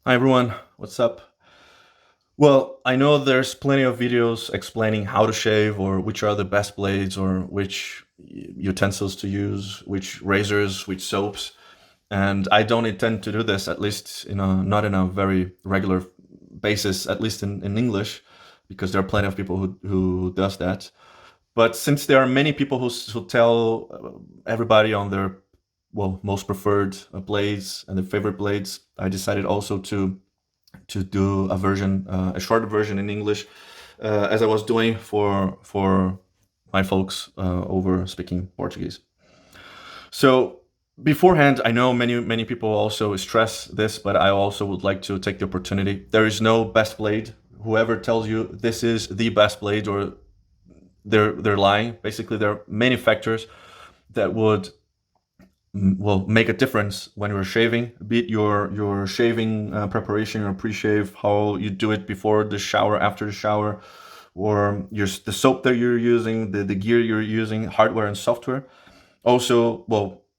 Hi everyone, what's up? Well, I know there's plenty of videos explaining how to shave or which are the best blades or which utensils to use, which razors, which soaps, and I don't intend to do this, at least not in a very regular basis, at least in English, because there are plenty of people who does that. But since there are many people who tell everybody on their most preferred blades and their favorite blades, I decided also to do a short version in English, as I was doing for my folks over speaking Portuguese. So beforehand, I know many people also stress this, but I also would like to take the opportunity. There is no best blade. Whoever tells you this is the best blade, or they're lying. Basically, there are many factors that would make a difference when you're shaving, be it your shaving preparation or pre-shave, how you do it before the shower, after the shower, or the soap that you're using, the gear you're using, hardware and software. Also,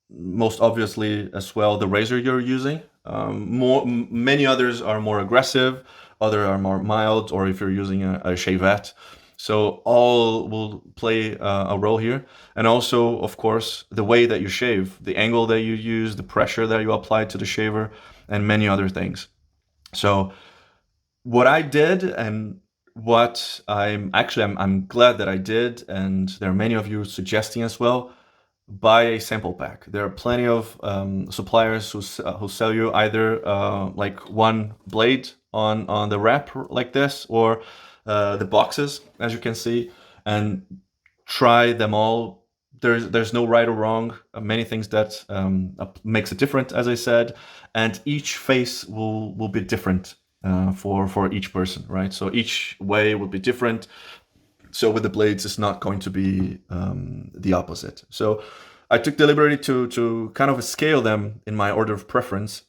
most obviously as well, the razor you're using. Many others are more aggressive, other are more mild, or if you're using a shavette. So all will play a role here. And also, of course, the way that you shave, the angle that you use, the pressure that you apply to the shaver, and many other things. So what I did, and what I'm glad that I did, and there are many of you suggesting as well, buy a sample pack. There are plenty of suppliers who sell you either like one blade on the wrap like this, or the boxes, as you can see, and try them all. There's no right or wrong. Many things that makes it different, as I said, and each face will be different for each person, right? So each way will be different. So with the blades, it's not going to be the opposite. So I took the liberty to kind of scale them in my order of preference,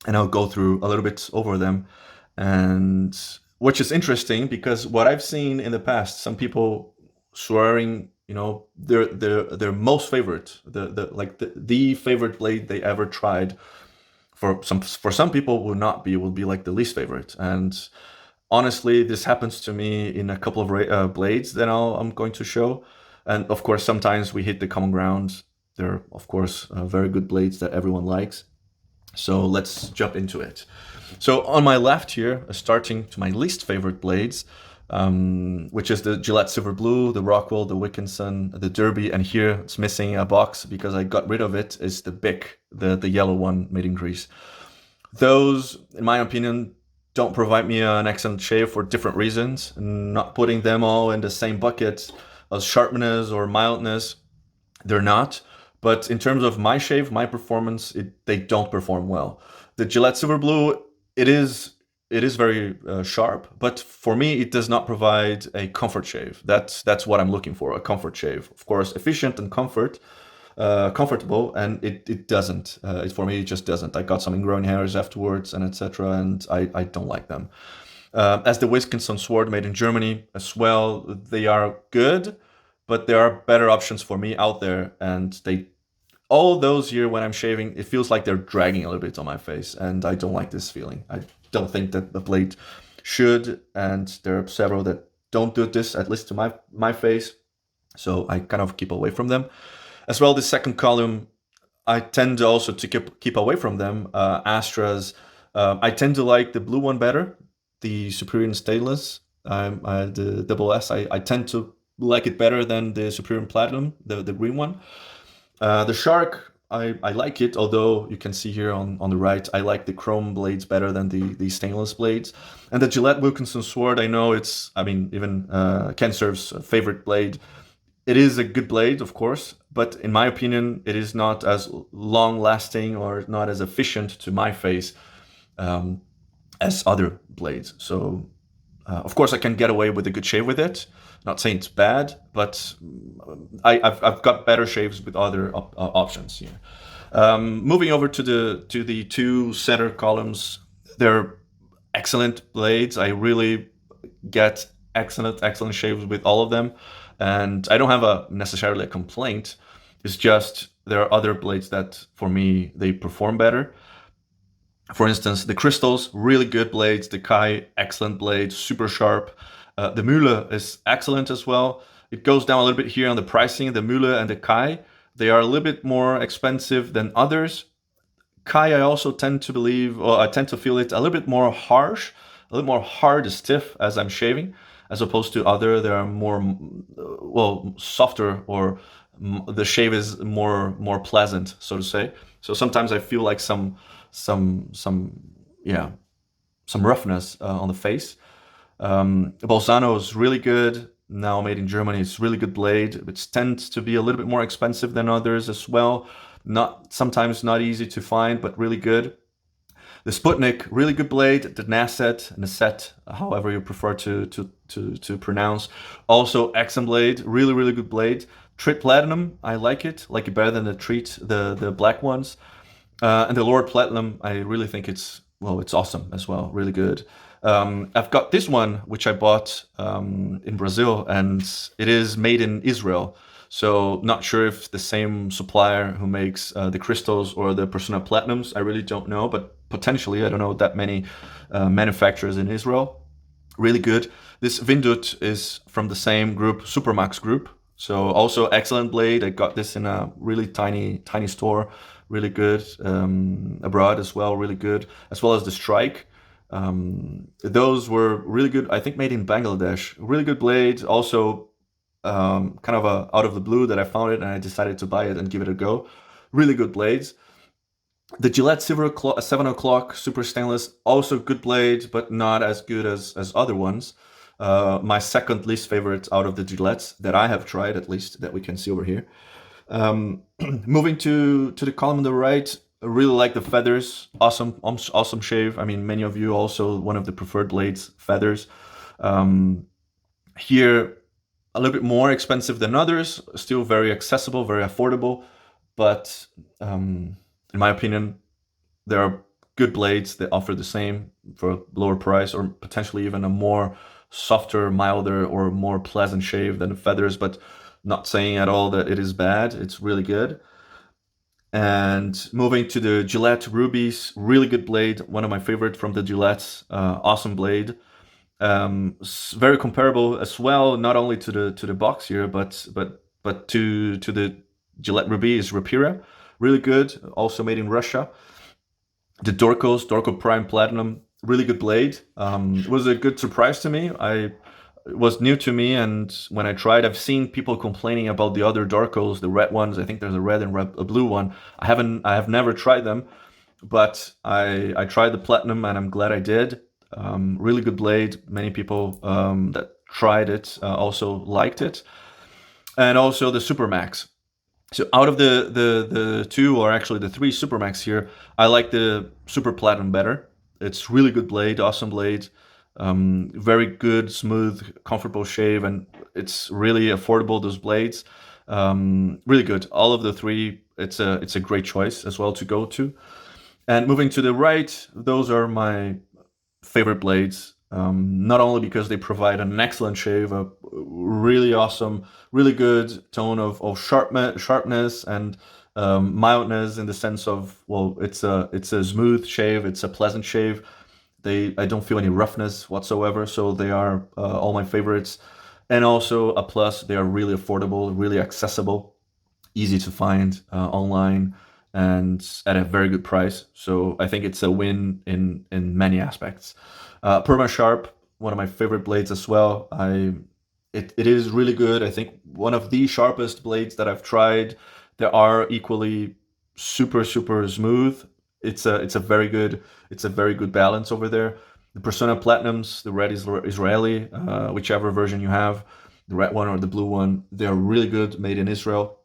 and I'll go through a little bit over them, and which is interesting because what I've seen in the past, some people swearing, their most favorite, the favorite blade they ever tried. For some people will be like the least favorite, and honestly, this happens to me in a couple of blades that I'm going to show. And of course, sometimes we hit the common ground. They're, of course, very good blades that everyone likes. So let's jump into it. So on my left here, starting to my least favorite blades, which is the Gillette Silver Blue, the Rockwell, the Wilkinson, the Derby, and here it's missing a box because I got rid of it, is the Bic, the yellow one made in Greece. Those, in my opinion, don't provide me an excellent shave for different reasons. Not putting them all in the same bucket as sharpness or mildness, they're not. But in terms of my shave, my performance, they don't perform well. The Gillette Silver Blue, it is very sharp, but for me, it does not provide a comfort shave. That's what I'm looking for, a comfort shave. Of course, efficient and comfortable, and it doesn't. For me, it just doesn't. I got some ingrown hairs afterwards, and etc., and I don't like them. As the Wilkinson Sword made in Germany as well, they are good, but there are better options for me out there, and they all those here when I'm shaving, it feels like they're dragging a little bit on my face, and I don't like this feeling. I don't think that the blade should, and there are several that don't do this, at least to my face, so I kind of keep away from them. As well, the second column, I tend to also to keep away from them. Astras, I tend to like the blue one better, the Superior Stainless, the double S. I tend to like it better than the Superior Platinum, the green one. The Shark, I like it, although you can see here on the right, I like the chrome blades better than the stainless blades. And the Gillette Wilkinson Sword, I know even Ken Serve's favorite blade. It is a good blade, of course, but in my opinion, it is not as long lasting or not as efficient to my face um, as other blades. So, of course, I can get away with a good shave with it. Not saying it's bad, but I've got better shaves with other options here. Moving over to the two center columns, they're excellent blades. I really get excellent shaves with all of them, and I don't have necessarily a complaint. It's just there are other blades that for me they perform better. For instance, the crystals, really good blades. The Kai, excellent blade, super sharp. The Mühle is excellent as well. It goes down a little bit here on the pricing. The Mühle and the Kai, they are a little bit more expensive than others. Kai, I also tend to believe, or I tend to feel it a little bit more harsh, a little more hard, stiff as I'm shaving, as opposed to other. They are more, well, softer, or the shave is more pleasant, so to say. So sometimes I feel like some yeah, some roughness on the face. Bolzano is really good. Now made in Germany, it's really good blade. It tends to be a little bit more expensive than others as well. Not sometimes not easy to find, but really good. The Sputnik, really good blade. The Nasset, however you prefer to pronounce, also excellent blade. Really good blade. Trit Platinum, I like it better than the Treat, the black ones. And the Lord Platinum, I really think it's awesome as well, really good. I've got this one, which I bought in Brazil, and it is made in Israel. So not sure if the same supplier who makes the crystals or the Persona Platinums. I really don't know, but potentially, I don't know that many manufacturers in Israel. Really good. This Vindut is from the same group, Supermax group. So also excellent blade. I got this in a really tiny store. Really good. Abroad as well, really good. As well as the Strike. Those were really good. I think made in Bangladesh. Really good blade. Also kind of out of the blue that I found it and I decided to buy it and give it a go. Really good blades. The Gillette 7 o'clock super stainless, also good blade, but not as good as other ones. My second least favorite out of the Gillettes that I have tried, at least that we can see over here. Moving to the column on the right, I really like the feathers. Awesome shave. I mean, many of you also one of the preferred blades, feathers. Here, a little bit more expensive than others, still very accessible, very affordable. But in my opinion, there are good blades that offer the same for a lower price, or potentially even a more softer, milder, or more pleasant shave than the feathers. But not saying at all that it is bad. It's really good. And moving to the Gillette Rubies, really good blade. One of my favorite from the Gillettes. Awesome blade. Very comparable as well, not only to the box here, but to the Gillette Rubies Rapira. Really good. Also made in Russia. The Dorco Prime Platinum, really good blade. It was a good surprise to me. It was new to me, and when I tried, I've seen people complaining about the other Dorcos, the red ones. I think there's a red and a blue one. I have never tried them, but I tried the Platinum, and I'm glad I did. Really good blade. Many people that tried it also liked it, and also the Supermax. So out of the two, or actually the three Supermax here, I like the Super Platinum better. It's really good blade, awesome blade, very good, smooth, comfortable shave, and it's really affordable. Those blades, really good. All of the three, it's a great choice as well to go to. And moving to the right, those are my favorite blades. Not only because they provide an excellent shave, a really awesome, really good tone of sharpness and mildness, in the sense of, well, it's a smooth shave, it's a pleasant shave. I don't feel any roughness whatsoever, so they are all my favorites. And also a plus, they are really affordable, really accessible, easy to find online, and at a very good price. So I think it's a win in many aspects. Perma Sharp, one of my favorite blades as well. It is really good. I think one of the sharpest blades that I've tried. They are equally super smooth. It's a very good balance over there. The Persona Platinums, the red Israeli, whichever version you have, the red one or the blue one, they are really good, made in Israel.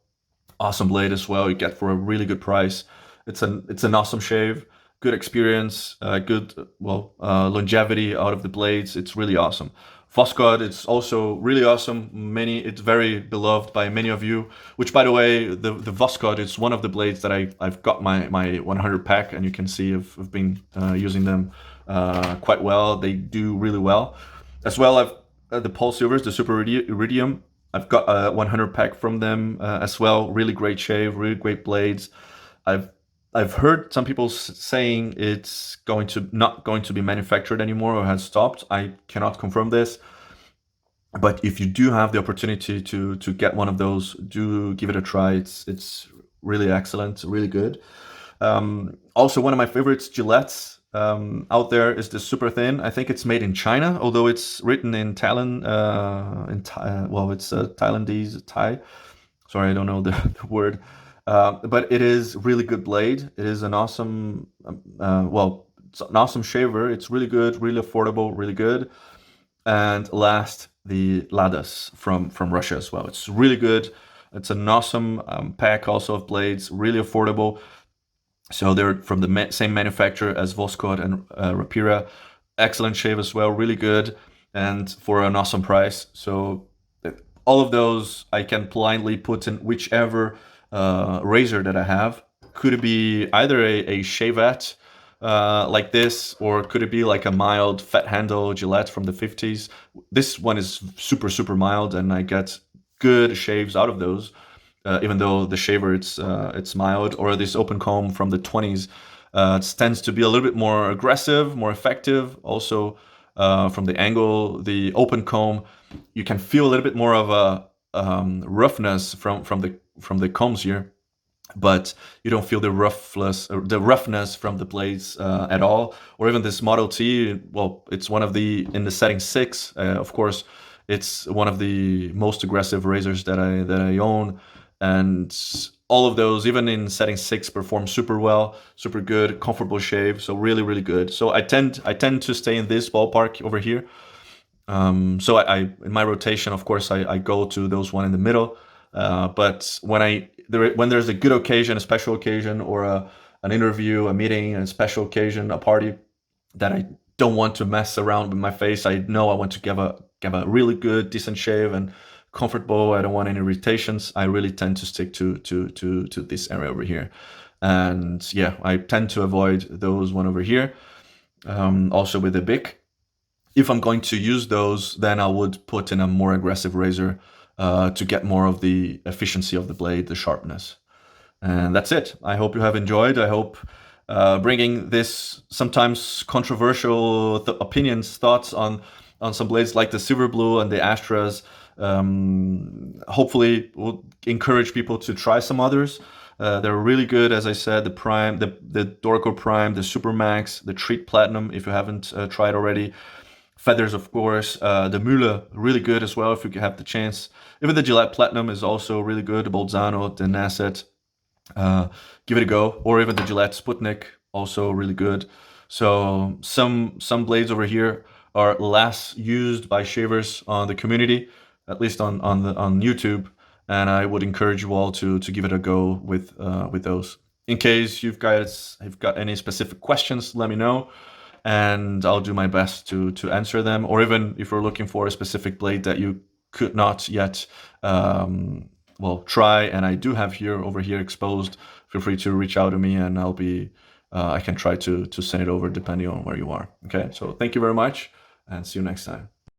Awesome blade as well. You get for a really good price. It's an awesome shave, good experience, good longevity out of the blades. It's really awesome. Voskhod, it's also really awesome. It's very beloved by many of you. Which, by the way, the Voskhod is one of the blades that I've got my 100 pack, and you can see I've been using them quite well. They do really well. As well, I've the Pulse Silvers, the Super Iridium. I've got a 100 pack from them as well. Really great shave, really great blades. I've I've heard some people saying it's going to not going to be manufactured anymore or has stopped. I cannot confirm this, but if you do have the opportunity to get one of those, do give it a try. It's really excellent, really good. Also, one of my favorites, Gillette's, out there is the super thin. I think it's made in China, although it's written in Thailand. Well, it's Thailandese, Thai. Sorry, I don't know the, the word. But it is really good blade. It is an awesome, well, it's an awesome shaver. It's really good, really affordable, really good. And last, the Ladas from Russia as well. It's really good. It's an awesome pack also of blades, really affordable. So they're from the same manufacturer as Voskhod and Rapira. Excellent shave as well, really good, and for an awesome price. So all of those I can blindly put in whichever razor that I have. Could it be either a shavette like this, or could it be like a mild fat handle Gillette from the 50s? This one is super, super mild, and I get good shaves out of those. Even though the shaver it's mild, or this open comb from the 20s tends to be a little bit more aggressive, more effective. Also, from the angle, the open comb, you can feel a little bit more of a roughness from the combs here, but you don't feel the roughness from the blades at all. Or even this Model T, well, it's one of the in the setting 6. Of course, it's one of the most aggressive razors that I own, and all of those, even in setting 6, perform super well, super good, comfortable shave. So really, really good. So I tend to stay in this ballpark over here. So I in my rotation, of course, I go to those one in the middle. But when there's a good occasion, a special occasion, or an interview, a meeting, a special occasion, a party that I don't want to mess around with my face, I know I want to give a really good, decent shave and comfortable. I don't want any irritations. I really tend to stick to this area over here, and yeah, I tend to avoid those one over here. Also with the Bic, if I'm going to use those, then I would put in a more aggressive razor to get more of the efficiency of the blade, the sharpness. And that's it. I hope you have enjoyed. I hope bringing this sometimes controversial opinions, thoughts on some blades like the Silver Blue and the Astras, hopefully will encourage people to try some others. They're really good, as I said, the Prime, the Dorco Prime, the Super Max, the Treat Platinum, if you haven't tried already. Feathers, of course. The Mühle, really good as well if you have the chance. Even the Gillette Platinum is also really good. The Bolzano, the Nasset, give it a go. Or even the Gillette Sputnik, also really good. So some blades over here are less used by shavers on the community, at least on YouTube. And I would encourage you all to give it a go with those. In case you've got any specific questions, let me know, and I'll do my best to answer them. Or even if you're looking for a specific blade that you could not yet try, and I do have over here exposed, feel free to reach out to me, and I can try to send it over depending on where you are. Okay, so thank you very much, and see you next time.